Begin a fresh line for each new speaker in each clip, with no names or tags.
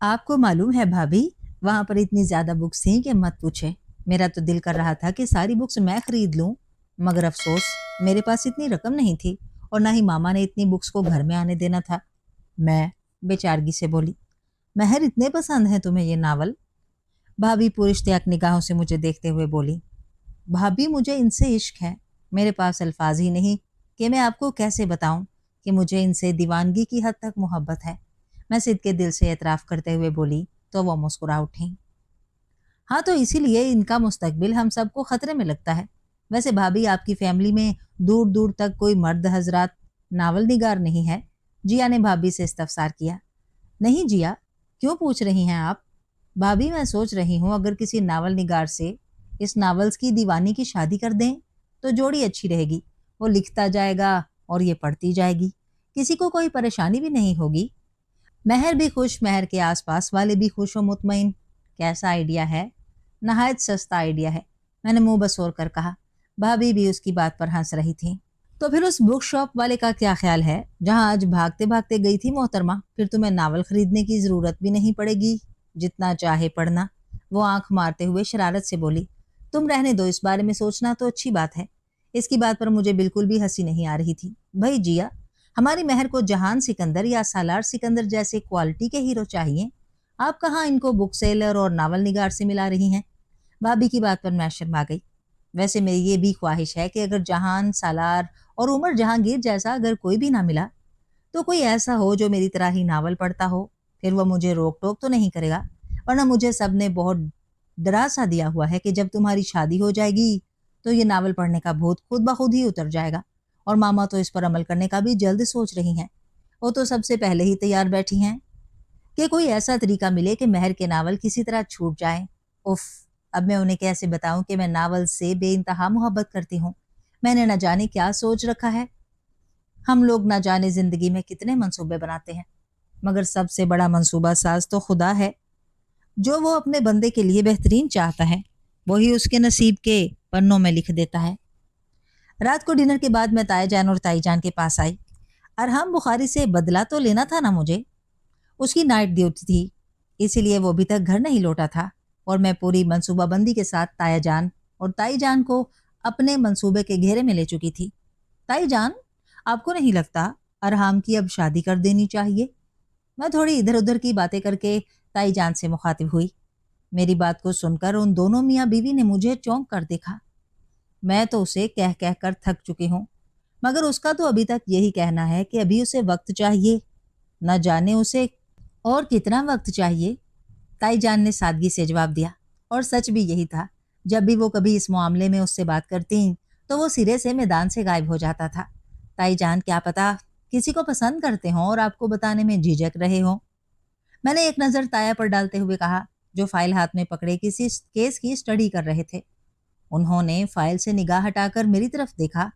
آپ کو معلوم ہے بھابھی، وہاں پر اتنی زیادہ بکس تھیں کہ مت پوچھے۔ میرا تو دل کر رہا تھا کہ ساری بکس میں خرید لوں، مگر افسوس میرے پاس اتنی رقم نہیں تھی اور نہ ہی ماما نے اتنی بکس کو گھر میں آنے دینا تھا۔ میں بیچارگی سے بولی، مہر اتنے پسند ہیں تمہیں یہ ناول؟ بھابھی پراشتیاق نگاہوں سے مجھے دیکھتے ہوئے بولی، بھابھی مجھے ان سے عشق ہے، میرے پاس الفاظ ہی نہیں کہ میں آپ کو کیسے بتاؤں کہ مجھے ان سے دیوانگی کی حد تک محبت ہے۔ میں صدقے کے دل سے اعتراف کرتے ہوئے بولی تو وہ مسکرا اٹھیں۔ ہاں تو اسی لیے ان کا مستقبل ہم سب کو خطرے میں لگتا ہے۔ ویسے بھابھی آپ کی فیملی میں دور دور تک کوئی مرد حضرات ناول نگار نہیں ہے؟ جیا نے بھابھی سے استفسار کیا۔ نہیں جیا، کیوں پوچھ رہی ہیں آپ؟ بھابھی میں سوچ رہی ہوں اگر کسی ناول نگار سے اس ناولز کی دیوانی کی شادی کر دیں تو جوڑی اچھی رہے گی، وہ لکھتا جائے گا اور یہ پڑھتی جائے گی، کسی کو کوئی پریشانی بھی نہیں ہوگی، مہر بھی خوش، مہر کے آس پاس والے بھی خوش و مطمئن۔ کیسا آئیڈیا ہے؟ نہایت سستا آئیڈیا ہے، میں نے منہ بسور کر کہا۔ بھابھی بھی اس کی بات پر ہنس رہی تھی۔ تو پھر اس بک شاپ والے کا کیا خیال ہے جہاں آج بھاگتے بھاگتے گئی تھی محترمہ؟ پھر تمہیں ناول خریدنے کی ضرورت بھی نہیں پڑے گی، جتنا چاہے پڑھنا۔ وہ آنکھ مارتے ہوئے شرارت سے بولی، تم رہنے دو، اس بارے میں سوچنا تو اچھی بات ہے۔ اس کی بات پر مجھے بالکل بھی ہنسی نہیں آ رہی تھی۔ بھائی جیا، ہماری مہر کو جہان سکندر یا سالار سکندر جیسے کوالٹی کے ہیرو چاہیے، آپ کہاں ان کو بک سیلر اور ناول نگار سے ملا رہی ہیں؟ بھابھی کی بات پر میں شرما گئی۔ ویسے میری یہ بھی خواہش ہے کہ اگر جہان سالار اور عمر جہانگیر جیسا اگر کوئی بھی نہ ملا تو کوئی ایسا ہو جو میری طرح ہی ناول پڑھتا ہو، پھر وہ مجھے روک ٹوک تو نہیں کرے گا، ورنہ مجھے سب نے بہت ڈرا سا دیا ہوا ہے کہ جب تمہاری شادی ہو جائے گی تو یہ ناول پڑھنے کا بھوت خود بخود ہی اتر جائے گا، اور ماما تو اس پر عمل کرنے کا بھی جلد سوچ رہی ہیں، وہ تو سب سے پہلے ہی تیار بیٹھی ہیں کہ کوئی ایسا طریقہ ملے کہ مہر کے ناول کسی طرح چھوٹ جائیں۔ اف، اب میں انہیں کیسے بتاؤں کہ میں ناول سے بے انتہا محبت کرتی ہوں؟ میں نے نہ جانے کیا سوچ رکھا ہے۔ ہم لوگ نہ جانے زندگی میں کتنے منصوبے بناتے ہیں، مگر سب سے بڑا منصوبہ ساز تو خدا ہے، جو وہ اپنے بندے کے لیے بہترین چاہتا ہے وہی اس کے نصیب کے پنوں میں لکھ دیتا ہے۔ رات کو ڈنر کے بعد میں تائی جان اور تائی جان کے پاس آئی۔ ارحم بخاری سے بدلہ تو لینا تھا نا مجھے، اس کی نائٹ ڈیوٹی تھی، اسی لیے وہ ابھی تک گھر نہیں لوٹا تھا، اور میں پوری منصوبہ بندی کے ساتھ تایا جان اور تائی جان کو اپنے منصوبے کے گھیرے میں لے چکی تھی۔ تائی جان، آپ کو نہیں لگتا ارحام کی اب شادی کر دینی چاہیے؟ میں تھوڑی ادھر ادھر کی باتیں کر کے تائی جان سے مخاطب ہوئی۔ میری بات کو سن کر ان دونوں میاں بیوی نے مجھے چونک کر دیکھا۔ میں تو اسے کہہ کہہ کر تھک چکی ہوں، مگر اس کا تو ابھی تک یہی کہنا ہے کہ ابھی اسے وقت چاہیے، نہ جانے اسے اور کتنا وقت چاہیے۔ تائی جان نے سادگی سے جواب دیا، اور سچ بھی یہی تھا، جب بھی وہ کبھی اس معاملے میں اس سے بات کرتی تو وہ سرے سے میدان سے غائب ہو جاتا تھا۔ تائی جان، کیا پتا کسی کو پسند کرتے ہوں اور آپ کو بتانے میں جھجک رہے ہوں؟ میں نے ایک نظر تایا پر ڈالتے ہوئے کہا، جو فائل ہاتھ میں پکڑے کسی کیس کی اسٹڈی کر رہے تھے۔ انہوں نے فائل سے نگاہ ہٹا کر میری طرف دیکھا،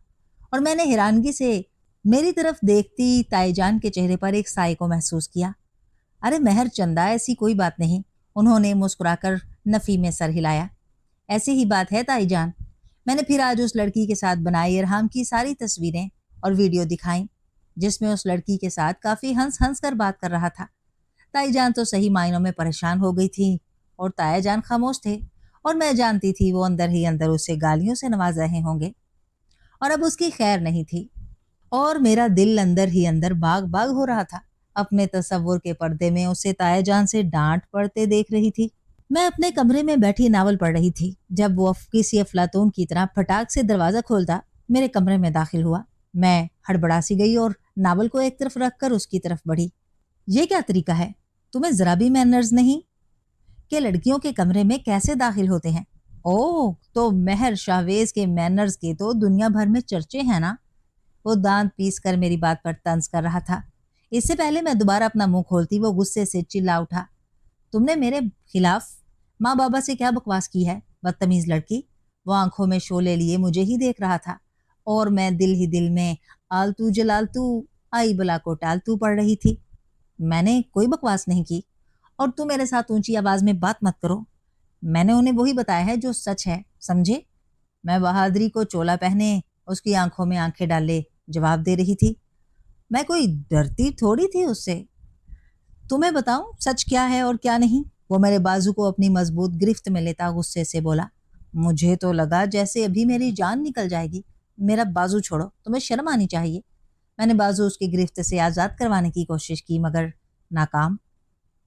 اور میں نے حیرانگی سے میری طرف دیکھتی تائی جان کے چہرے پر ایک سائے کو محسوس کیا۔ ارے مہر چندہ، ایسی کوئی بات نہیں، انہوں نے مسکرا کر نفی میں سر ہلایا۔ ایسی ہی بات ہے تائی جان، میں نے پھر آج اس لڑکی کے ساتھ بنائی ارحام کی ساری تصویریں اور ویڈیو دکھائیں جس میں اس لڑکی کے ساتھ کافی ہنس ہنس کر بات کر رہا تھا۔ تائی جان تو صحیح معنوں میں پریشان ہو گئی تھی، اور تایا جان خاموش تھے، اور میں جانتی تھی وہ اندر ہی اندر اسے گالیوں سے نواز رہے ہوں گے، اور اب اس کی خیر نہیں تھی، اور میرا دل اندر ہی اندر باغ باغ ہو رہا تھا۔ اپنے تصور کے پردے میں اسے تایا جان سے ڈانٹ پڑتے دیکھ رہی تھی۔ میں اپنے کمرے میں بیٹھی ناول پڑھ رہی تھی جب وہ کسی افلاطون کی طرح پھٹاک سے دروازہ کھولتا میرے کمرے میں داخل ہوا۔ میں ہڑبڑا سی گئی اور ناول کو ایک طرف رکھ کر اس کی طرف بڑھی۔ یہ کیا طریقہ ہے؟ تمہیں ذرا بھی مینرز نہیں کہ لڑکیوں کے کمرے میں کیسے داخل ہوتے ہیں؟ اوہ، تو مہر شاہویز کے مینرز کے تو دنیا بھر میں چرچے ہیں نا؟ وہ دانت پیس کر میری بات پر طنز کر رہا تھا۔ اس سے پہلے میں دوبارہ اپنا منہ کھولتی وہ غصے سے چلا اٹھا، تم نے میرے خلاف ماں بابا سے کیا بکواس کی ہے، بدتمیز لڑکی؟ وہ آنکھوں میں شعلے لیے مجھے ہی دیکھ رہا تھا، اور میں دل ہی دل میں آلتو جلالتو آئی بلا کو ٹالتو پڑھ رہی تھی۔ میں نے کوئی بکواس نہیں کی، اور تم میرے ساتھ اونچی آواز میں بات مت کرو، میں نے انہیں وہی بتایا ہے جو سچ ہے، سمجھے؟ میں بہادری کو چولا پہنے اس کی آنکھوں میں آنکھیں ڈالے جواب دے رہی تھی۔ میں کوئی ڈرتی تھوڑی تھی اس سے۔ تمہیں بتاؤں سچ کیا ہے اور کیا نہیں؟ وہ میرے بازو کو اپنی مضبوط گرفت میں لیتا غصے سے بولا۔ مجھے تو لگا جیسے ابھی میری جان نکل جائے گی۔ میرا بازو چھوڑو، تمہیں شرم آنی چاہیے۔ میں نے بازو اس کی گرفت سے آزاد کروانے کی کوشش کی مگر ناکام۔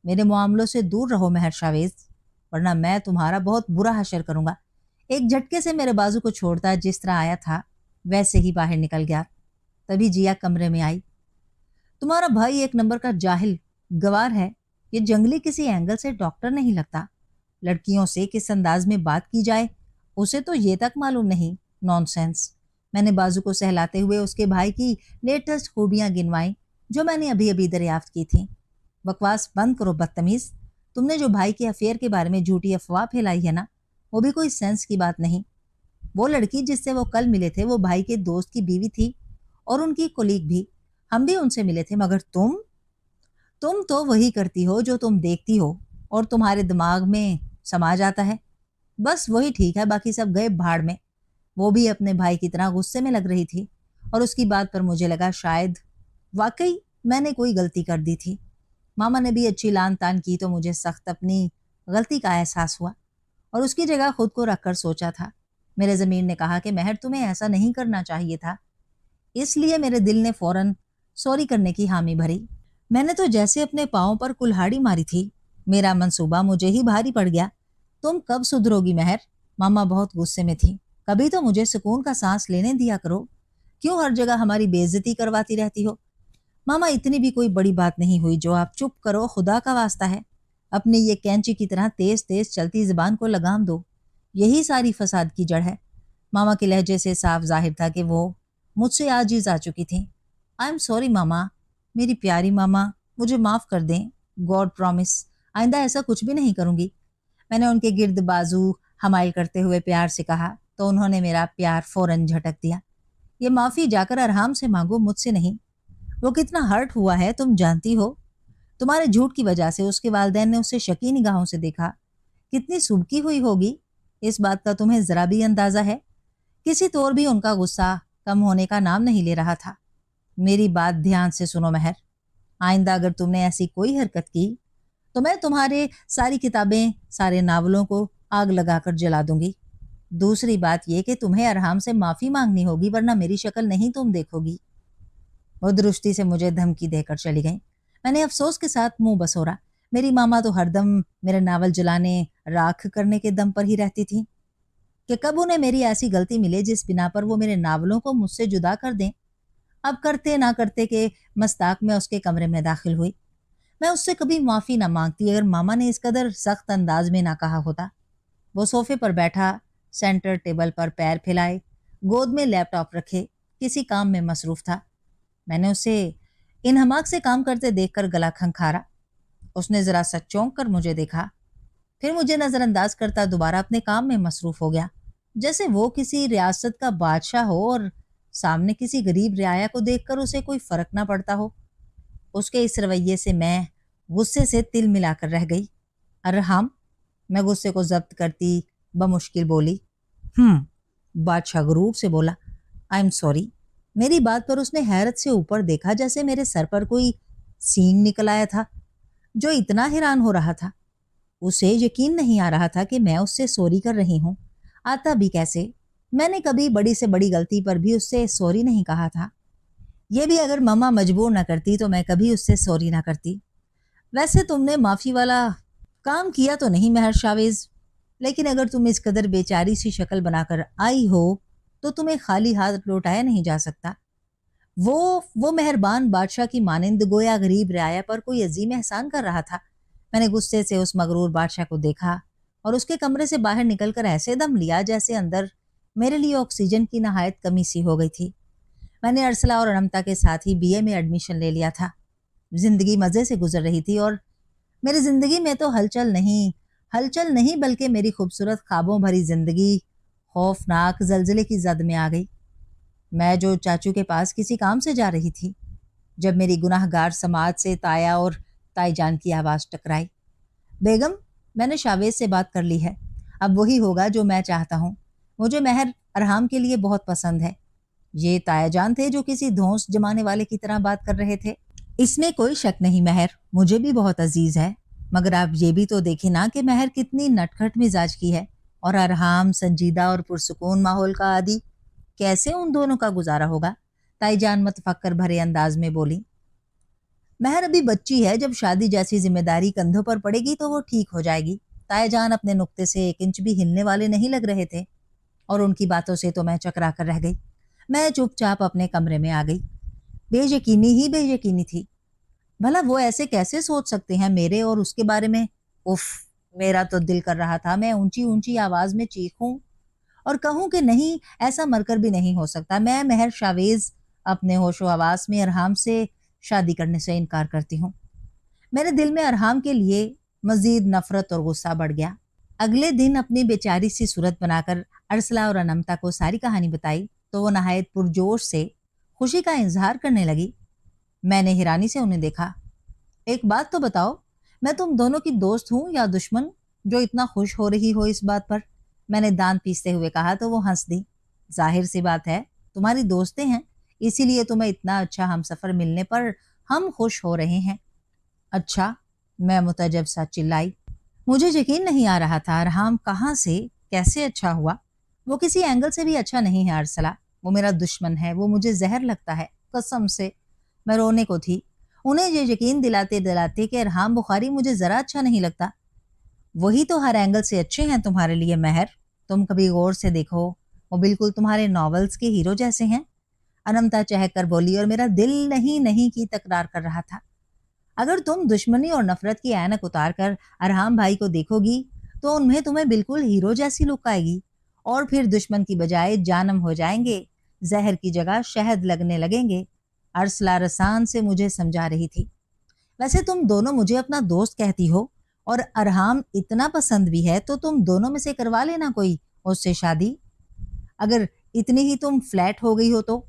میرے معاملوں سے دور رہو مہر شاویز، ورنہ میں تمہارا بہت برا حشر کروں گا۔ ایک جھٹکے سے میرے بازو کو چھوڑتا جس طرح آیا تھا ویسے ہی باہر نکل گیا۔ تبھی جیا کمرے میں آئی۔ تمہارا بھائی ایک نمبر کا جاہل گوار ہے، یہ جنگلی کسی اینگل سے ڈاکٹر نہیں لگتا۔ لڑکیوں سے کس انداز میں بات کی جائے اسے تو یہ تک معلوم نہیں۔ نان سینس۔ میں نے بازو کو سہلاتے ہوئے اس کے بھائی کی لیٹسٹ خوبیاں گنوائیں جو میں نے ابھی ابھی دریافت کی تھیں۔ بکواس بند کرو بدتمیز، تم نے جو بھائی کے افیئر کے بارے میں جھوٹی افواہ پھیلائی ہے نا، وہ بھی کوئی سینس کی بات نہیں۔ وہ لڑکی جس سے وہ کل ملے تھے وہ بھائی کے دوست کی بیوی تھی اور ان کی کولیگ بھی، ہم بھی ان سے ملے تھے، مگر تم تو وہی کرتی ہو جو تم دیکھتی ہو اور تمہارے دماغ میں سما جاتا ہے، بس وہی ٹھیک ہے، باقی سب گئے بھاڑ میں۔ وہ بھی اپنے بھائی کی طرح غصے میں لگ رہی تھی اور اس کی بات پر مجھے لگا شاید واقعی میں نے کوئی غلطی کر دی تھی۔ ماما نے بھی اچھی لان تان کی تو مجھے سخت اپنی غلطی کا احساس ہوا اور اس کی جگہ خود کو رکھ کر سوچا تھا۔ میرے ضمیر نے کہا کہ مہر تمہیں ایسا نہیں کرنا چاہیے تھا، اس لیے میرے دل نے فوراً سوری کرنے کی حامی بھری۔ میں نے تو جیسے اپنے پاؤں پر کلہاڑی ماری تھی، میرا منصوبہ مجھے ہی بھاری پڑ گیا۔ تم کب سدھرو گی مہر؟ ماما بہت غصے میں تھی۔ کبھی تو مجھے سکون کا سانس لینے دیا کرو، کیوں ہر جگہ ہماری بے عزتی کرواتی رہتی ہو؟ ماما اتنی بھی کوئی بڑی بات نہیں ہوئی جو آپ چپ کرو، خدا کا واسطہ ہے، اپنی یہ کینچی کی طرح تیز تیز چلتی زبان کو لگام دو، یہی ساری فساد کی جڑ ہے۔ ماما کے لہجے سے صاف ظاہر تھا کہ وہ مجھ سے عاجز آ چکی تھیں۔ آئی ایم سوری ماما، میری پیاری ماما، مجھے معاف کر دیں، گاڈ پرومس آئندہ ایسا کچھ بھی نہیں کروں گی۔ میں نے ان کے گرد بازو حمائل کرتے ہوئے پیار سے کہا تو انہوں نے میرا پیار فوراً جھٹک دیا۔ یہ معافی جا کر ارحام سے مانگو، مجھ سے نہیں۔ وہ کتنا ہرٹ ہوا ہے تم جانتی ہو، تمہارے جھوٹ کی وجہ سے اس کے والدین نے اسے شکی نگاہوں سے دیکھا، کتنی سبکی ہوئی ہوگی، اس بات کا تمہیں ذرا بھی اندازہ ہے؟ کسی طور بھی ان کا غصہ کم ہونے کا نام نہیں لے رہا تھا۔ میری بات دھیان سے سنو مہر، آئندہ اگر تم نے ایسی کوئی حرکت کی تو میں تمہارے ساری کتابیں، سارے ناولوں کو آگ لگا کر جلا دوں گی۔ دوسری بات یہ کہ تمہیں ارحام سے معافی مانگنی ہوگی ورنہ میری شکل نہیں تم دیکھو گی۔ وہ درستی سے مجھے دھمکی دے کر چلی گئیں۔ میں نے افسوس کے ساتھ منہ بسورا۔ میری ماما تو ہر دم میرے ناول جلانے، راکھ کرنے کے دم پر ہی رہتی تھی کہ کب انہیں میری ایسی غلطی ملے جس بنا پر وہ میرے ناولوں کو مجھ سے جدا کر دیں۔ اب کرتے نہ کرتے کہ مستاق میں اس کے کمرے میں داخل ہوئی۔ میں اس سے کبھی معافی نہ مانگتی اگر ماما نے اس قدر سخت انداز میں نہ کہا ہوتا۔ وہ صوفے پر بیٹھا، سینٹر ٹیبل پر پیر پھیلائے، گود میں لیپ ٹاپ رکھے کسی کام میں مصروف تھا۔ میں نے اسے انہماک سے کام کرتے دیکھ کر گلا کھنکھارا۔ اس نے ذرا سا چونک کر مجھے دیکھا، پھر مجھے نظر انداز کرتا دوبارہ اپنے کام میں مصروف ہو گیا، جیسے وہ کسی ریاست کا بادشاہ ہو اور سامنے کسی غریب رعایا کو دیکھ کر اسے کوئی فرق نہ پڑتا ہو۔ اس کے اس رویے سے میں غصے سے تل ملا کر رہ گئی۔ ارحام، میں غصے کو ضبط کرتی بمشکل بولی۔ بادشاہ غرور سے بولا۔ I am sorry. میری بات پر اس نے حیرت سے اوپر دیکھا جیسے میرے سر پر کوئی سینگ نکل آیا تھا۔ جو اتنا حیران ہو رہا تھا، اسے یقین نہیں آ رہا تھا کہ میں اس سے سوری کر رہی ہوں۔ آتا بھی کیسے؟ میں نے کبھی بڑی سے بڑی غلطی پر بھی اس سے سوری نہیں کہا تھا۔ یہ بھی اگر ماما مجبور نہ کرتی تو میں کبھی اس سے سوری نہ کرتی۔ ویسے تم نے معافی والا کام کیا تو نہیں مہر شاویز، لیکن اگر تم اس قدر بیچاری سی شکل بنا کر آئی ہو تو تمہیں خالی ہاتھ لوٹایا نہیں جا سکتا۔ وہ مہربان بادشاہ کی مانند گویا غریب رعایا پر کوئی عظیم احسان کر رہا تھا۔ میں نے غصے سے اس مغرور بادشاہ کو دیکھا اور اس کے کمرے سے باہر نکل کر ایسے دم لیا جیسے اندر میرے لیے آکسیجن کی نہایت کمی سی ہو گئی تھی۔ میں نے ارسلہ اور انمتا کے ساتھ ہی بی اے میں ایڈمیشن لے لیا تھا۔ زندگی مزے سے گزر رہی تھی اور میری زندگی میں تو ہلچل نہیں بلکہ میری خوبصورت خوابوں بھری زندگی خوفناک زلزلے کی زد میں آ گئی۔ میں جو چاچو کے پاس کسی کام سے جا رہی تھی، جب میری گناہ گار سماعت سے تایا اور تائی جان کی آواز ٹکرائی۔ بیگم، میں نے شاویز سے بات کر لی ہے، اب وہی ہوگا جو میں چاہتا ہوں۔ مجھے مہر ارحام کے لیے بہت پسند ہے۔ یہ تایا جان تھے جو کسی دھونس جمانے والے کی طرح بات کر رہے تھے۔ اس میں کوئی شک نہیں مہر، مجھے بھی بہت عزیز ہے، مگر آپ یہ بھی تو دیکھیں نا کہ مہر کتنی نٹکھٹ مزاج کی ہے، اور ارحام سنجیدہ اور پرسکون ماحول کا عادی۔ کیسے ان دونوں کا گزارا ہوگا؟ تائی جان متفکر بھرے انداز میں بولی۔ مہر ابھی بچی ہے، جب شادی جیسی ذمہ داری کندھوں پر پڑے گی تو وہ ٹھیک ہو جائے گی۔ تائی جان اپنے نقطے سے 1 انچ بھی ہلنے والے نہیں لگ رہے تھے، اور ان کی باتوں سے تو میں چکرا کر رہ گئی۔ میں چپ چاپ اپنے کمرے میں آ گئی۔ بے یقینی ہی بے یقینی تھی۔ بھلا وہ ایسے کیسے سوچ سکتے ہیں میرے اور اس کے بارے میں؟ اف، میرا تو دل کر رہا تھا میں اونچی اونچی آواز میں چیخوں اور کہوں کہ نہیں، ایسا مر کر بھی نہیں ہو سکتا۔ میں مہر شاویز اپنے ہوش و حواس میں ارحام سے شادی کرنے سے انکار کرتی ہوں۔ میرے دل میں ارحام کے لیے مزید نفرت اور غصہ بڑھ گیا۔ اگلے دن اپنی بیچاری سی صورت بنا کر ارسلہ اور انمتا کو ساری کہانی بتائی تو وہ نہایت پرجوش سے خوشی کا اظہار کرنے لگی۔ میں نے حیرانی سے انہیں دیکھا۔ ایک بات تو بتاؤ، میں تم دونوں کی دوست ہوں یا دشمن، جو اتنا خوش ہو رہی ہو اس بات پر؟ میں نے دانت پیستے ہوئے کہا تو وہ ہنس دی۔ ظاہر سی بات ہے، تمہاری دوستیں ہیں، اسی لیے تمہیں اتنا اچھا ہم سفر ملنے پر ہم خوش ہو رہے ہیں۔ اچھا، میں متعجب سا چلائی۔ مجھے یقین نہیں آ رہا تھا ارحام کہاں سے کیسے اچھا ہوا۔ وہ کسی اینگل سے بھی اچھا نہیں ہے ارسلہ، وہ میرا دشمن ہے، وہ مجھے زہر لگتا ہے، قسم سے۔ میں رونے کو تھی، انہیں یہ یقین دلاتے دلاتے کہ ارحام بخاری مجھے ذرا اچھا نہیں لگتا۔ وہی تو ہر اینگل سے اچھے ہیں تمہارے لیے مہر، تم کبھی غور سے دیکھو، وہ بالکل تمہارے ناولز کے ہیرو جیسے ہیں۔ انمتا چہک کر بولی اور میرا دل نہیں کی تکرار کر رہا تھا۔ اگر تم دشمنی اور نفرت کی اینک اتار کر ارحام بھائی کو دیکھو گی تو ان میں تمہیں بالکل ہیرو جیسی لک آئے گی، اور پھر دشمن کی بجائے جانم ہو جائیں گے، زہر کی جگہ شہد لگنے لگیں گے۔ ارسلہ رسان سے مجھے سمجھا رہی تھی۔ ویسے تم دونوں مجھے اپنا دوست کہتی ہو، اور ارحام اتنا پسند بھی ہے تو تم دونوں میں سے کروا لینا کوئی اس سے شادی، اگر اتنی ہی تم فلیٹ ہو گئی ہو تو۔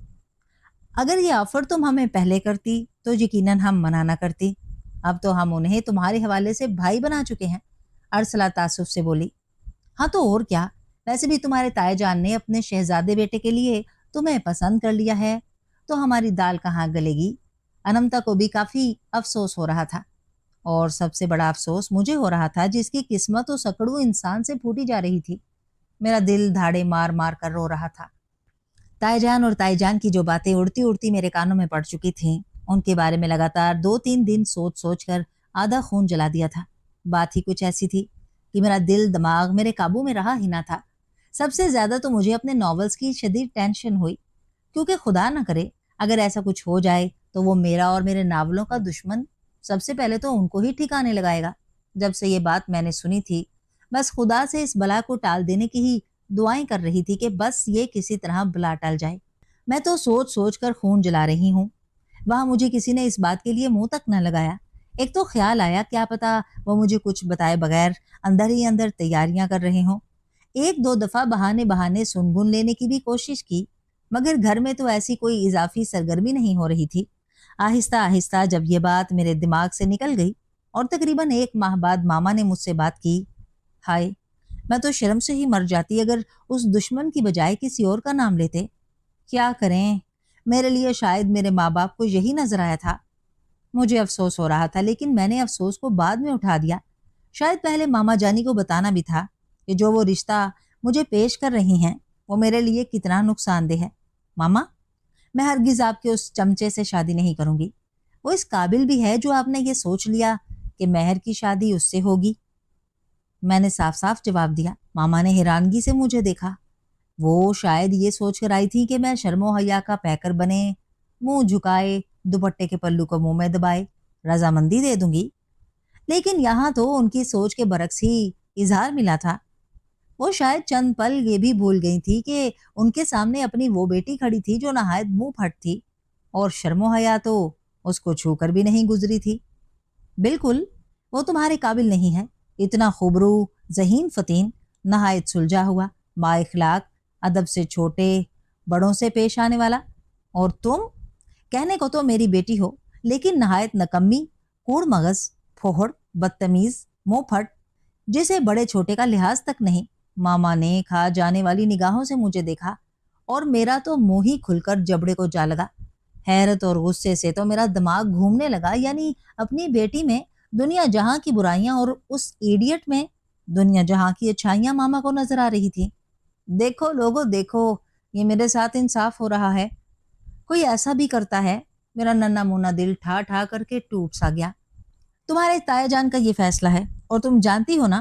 اگر یہ آفر تم ہمیں پہلے کرتی تو یقیناً ہم منع نہ کرتی، اب تو ہم انہیں تمہارے حوالے سے بھائی بنا چکے ہیں۔ ارسلہ تعصب سے بولی۔ ہاں تو اور کیا، ویسے بھی تمہارے تائی جان نے اپنے شہزادے بیٹے کے لیے تمہیں پسند کر لیا ہے، تو ہماری دال کہاں گلے گی۔ انمتا کو بھی کافی افسوس ہو رہا تھا، اور سب سے بڑا افسوس مجھے ہو رہا تھا، جس کی قسمت و سکڑو انسان سے پھوٹی جا رہی تھی۔ میرا دل دھاڑے مار مار کر رو رہا تھا۔ تائی جان اور تائی جان کی جو باتیں اڑتی اڑتی میرے کانوں میں پڑ چکی تھیں، ان کے بارے میں لگاتار 2-3 دن سوچ سوچ کر آدھا خون جلا دیا تھا۔ بات ہی کچھ ایسی تھی کہ میرا دل دماغ میرے قابو میں رہا ہی نہ تھا۔ سب سے زیادہ تو مجھے اپنے ناولز کی شدید ٹینشن ہوئی، کیونکہ خدا نہ کرے اگر ایسا کچھ ہو جائے تو وہ میرا اور میرے ناولوں کا دشمن سب سے پہلے تو ان کو ہی ٹھکانے لگائے گا۔ جب سے یہ بات میں نے سنی تھی، بس خدا سے اس بلا کو ٹال دینے کی ہی دعائیں کر رہی تھی کہ بس یہ کسی طرح بلا ٹل جائے۔ میں تو سوچ سوچ کر خون جلا رہی ہوں، وہاں مجھے کسی نے اس بات کے لیے منہ تک نہ لگایا۔ ایک تو خیال آیا کیا پتا وہ مجھے کچھ بتائے بغیر اندر ہی اندر تیاریاں کر رہے ہوں۔ 1-2 دفعہ بہانے سنگن لینے کی بھی کوشش کی، مگر گھر میں تو ایسی کوئی اضافی سرگرمی نہیں ہو رہی تھی۔ آہستہ آہستہ جب یہ بات میرے دماغ سے نکل گئی اور تقریباً 1 ماہ بعد ماما نے مجھ سے بات کی، ہائے، میں تو شرم سے ہی مر جاتی اگر اس دشمن کی بجائے کسی اور کا نام لیتے۔ کیا کریں، میرے لیے شاید میرے ماں باپ کو یہی نظر آیا تھا۔ مجھے افسوس ہو رہا تھا، لیکن میں نے افسوس کو بعد میں اٹھا دیا۔ شاید پہلے ماما جانی کو بتانا بھی تھا کہ جو وہ رشتہ مجھے پیش کر رہی ہیں وہ میرے لیے کتنا نقصان دہ ہے۔ ماما، میں ہرگز آپ کے اس چمچے سے شادی نہیں کروں گی۔ وہ اس قابل بھی ہے جو آپ نے یہ سوچ لیا کہ مہر کی شادی اس سے ہوگی؟ میں نے صاف صاف جواب دیا۔ ماما نے حیرانگی سے مجھے دیکھا۔ وہ شاید یہ سوچ کر آئی تھی کہ میں شرم و حیا کا پیکر بنے، منہ جھکائے، دوپٹے کے پلو کو منہ میں دبائے رضامندی دے دوں گی، لیکن یہاں تو ان کی سوچ کے برعکس ہی اظہار ملا تھا۔ وہ شاید چند پل یہ بھی بھول گئی تھی کہ ان کے سامنے اپنی وہ بیٹی کھڑی تھی جو نہایت منہ پھٹ تھی، اور شرم و حیا تو اس کو چھو کر بھی نہیں گزری تھی۔ بالکل، وہ تمہارے قابل نہیں ہے، اتنا خوبرو، ذہین فتین، نہایت سلجھا ہوا، با اخلاق، ادب سے چھوٹے بڑوں سے پیش آنے والا، اور تم کہنے کو تو میری بیٹی ہو، لیکن نہایت نکمی، کوڑ مغز، پھوہڑ، بدتمیز، منہ پھٹ، جسے بڑے چھوٹے کا لحاظ تک نہیں۔ ماما نے کھا جانے والی نگاہوں سے مجھے دیکھا، اور میرا تو منہ ہی کھل کر جبڑے کو جا لگا۔ حیرت اور غصے سے تو میرا دماغ گھومنے لگا، یعنی اپنی بیٹی میں دنیا جہاں کی برائیاں اور اس ایڈیٹ میں دنیا جہاں کی اچھائیاں ماما کو نظر آ رہی تھی۔ دیکھو لوگو دیکھو، یہ میرے ساتھ انصاف ہو رہا ہے، کوئی ایسا بھی کرتا ہے۔ میرا ننھا منھا دل ٹھا ٹھا کر کے ٹوٹ سا گیا۔ تمہارے تایا جان کا یہ فیصلہ ہے اور تم جانتی ہو نا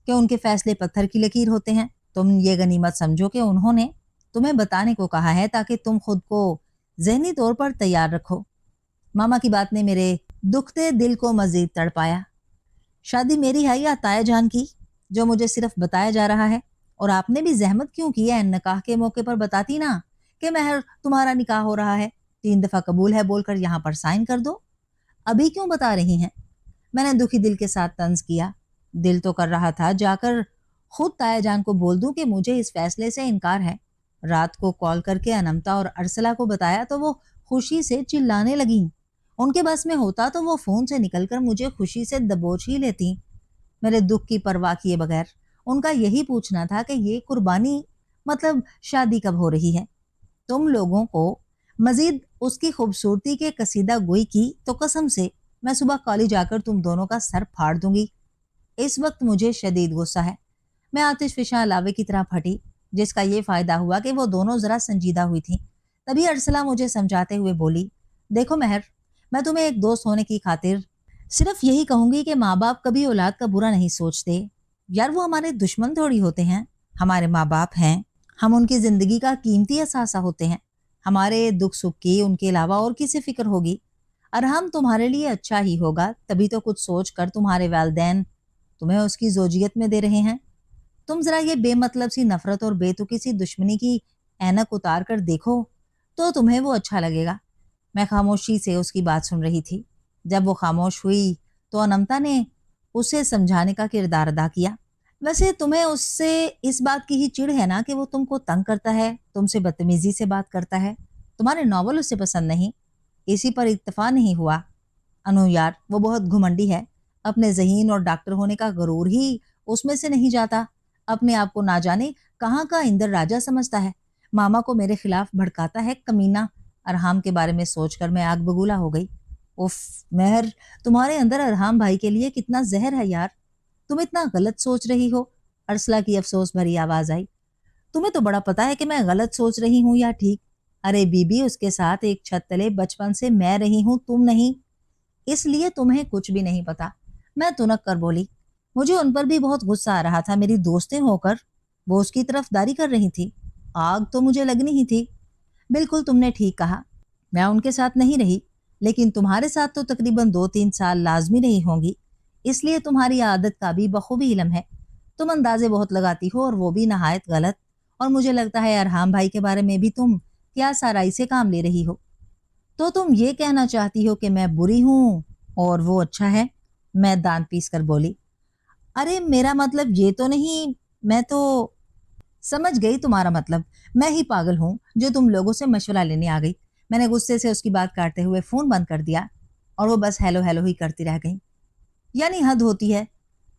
کہ ان کے فیصلے پتھر کی لکیر ہوتے ہیں۔ تم یہ غنیمت سمجھو کہ انہوں نے تمہیں بتانے کو کہا ہے تاکہ تم خود کو ذہنی طور پر تیار رکھو۔ ماما کی بات نے میرے دکھتے دل کو مزید تڑپایا۔ شادی میری ہے یا تایا جان کی، جو مجھے صرف بتایا جا رہا ہے؟ اور آپ نے بھی زحمت کیوں کی ہے؟ نکاح کے موقع پر بتاتی نا کہ مہر تمہارا نکاح ہو رہا ہے، 3 دفعہ قبول ہے بول کر یہاں پر سائن کر دو۔ ابھی کیوں بتا رہی ہیں؟ میں نے دکھی دل کے ساتھ طنز کیا۔ دل تو کر رہا تھا جا کر خود تایا جان کو بول دوں کہ مجھے اس فیصلے سے انکار ہے۔ رات کو کال کر کے انمتا اور ارسلہ کو بتایا تو وہ خوشی سے چلانے لگیں۔ ان کے بس میں ہوتا تو وہ فون سے نکل کر مجھے خوشی سے دبوچ ہی لیتی۔ میرے دکھ کی پرواہ کیے بغیر ان کا یہی پوچھنا تھا کہ یہ قربانی مطلب شادی کب ہو رہی ہے؟ تم لوگوں کو مزید اس کی خوبصورتی کے قصیدہ گوئی کی تو قسم سے میں صبح کالج آ کر تم دونوں کا سر پھاڑ دوں گی۔ اس وقت مجھے شدید غصہ ہے۔ میں آتش فشاں لاوے کی طرح پھٹی، جس کا یہ فائدہ ہوا کہ وہ دونوں ذرا سنجیدہ ہوئی تھیں۔ تبھی ارسلہ مجھے سمجھاتے ہوئے بولی، دیکھو مہر، میں تمہیں ایک دوست ہونے کی خاطر صرف یہی کہوں گی کہ ماں باپ کبھی اولاد کا برا نہیں سوچتے۔ یار وہ ہمارے دشمن تھوڑی ہوتے ہیں، ہمارے ماں باپ ہیں، ہم ان کی زندگی کا قیمتی اثاثہ ہوتے ہیں۔ ہمارے دکھ سکھ کی ان کے علاوہ اور کسی فکر ہوگی؟ ارحم تمہارے لیے اچھا ہی ہوگا، تبھی تو کچھ سوچ کر تمہارے والدین تمہیں اس کی زوجیت میں دے رہے ہیں۔ تم ذرا یہ بے مطلب سی نفرت اور بے تکی سی دشمنی کی اینک اتار کر دیکھو تو تمہیں وہ اچھا لگے گا۔ میں خاموشی سے اس کی بات سن رہی تھی۔ جب وہ خاموش ہوئی تو انمتا نے اسے سمجھانے کا کردار ادا کیا۔ ویسے تمہیں اس سے اس بات کی ہی چڑ ہے نا کہ وہ تم کو تنگ کرتا ہے، تم سے بدتمیزی سے بات کرتا ہے، تمہارے ناول اسے پسند نہیں، اسی پر اتفاق نہیں ہوا؟ انو یار وہ بہت گھمنڈی ہے، اپنے ذہین اور ڈاکٹر ہونے کا غرور ہی اس میں سے نہیں جاتا، اپنے آپ کو نہ جانے کہاں کا اندر راجہ سمجھتا ہے، ماما کو میرے خلاف بھڑکاتا ہے کمینہ۔ ارحام کے بارے میں سوچ کر میں آگ بگولا ہو گئی۔ اف مہر، تمہارے اندر ارحام بھائی کے لیے کتنا زہر ہے یار، تم اتنا غلط سوچ رہی ہو۔ ارسلہ کی افسوس بھری آواز آئی۔ تمہیں تو بڑا پتا ہے کہ میں غلط سوچ رہی ہوں یا ٹھیک؟ ارے بی بی، اس کے ساتھ ایک چھت تلے بچپن سے میں رہی ہوں، تم نہیں، اس لیے تمہیں کچھ بھی نہیں پتا۔ میں تنک کر بولی۔ مجھے ان پر بھی بہت غصہ آ رہا تھا، میری دوستیں ہو کر وہ اس کی طرف داری کر رہی تھی، آگ تو مجھے لگنی ہی تھی۔ بالکل تم نے ٹھیک کہا، میں ان کے ساتھ نہیں رہی، لیکن تمہارے ساتھ تو تقریباً 2-3 سال لازمی رہی ہوں گی، اس لیے تمہاری عادت کا بھی بخوبی علم ہے۔ تم اندازے بہت لگاتی ہو اور وہ بھی نہایت غلط، اور مجھے لگتا ہے ارحام بھائی کے بارے میں بھی تم کیا سارائی سے کام لے رہی ہو۔ تو تم یہ کہنا چاہتی ہو کہ میں بری ہوں اور وہ اچھا ہے؟ میں دان پیس کر بولی۔ ارے میرا مطلب یہ تو نہیں، میں تو سمجھ گئی تمہارا مطلب، میں ہی پاگل ہوں جو تم لوگوں سے مشورہ لینے آ گئی۔ میں نے غصے سے اس کی بات کاٹتے ہوئے فون بند کر دیا اور وہ بس ہیلو ہیلو ہی کرتی رہ گئی۔ یعنی حد ہوتی ہے،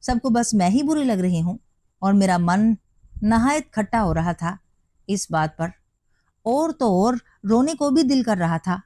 سب کو بس میں ہی بری لگ رہی ہوں، اور میرا من نہایت کھٹا ہو رہا تھا اس بات پر، اور تو اور رونے کو بھی دل کر رہا تھا۔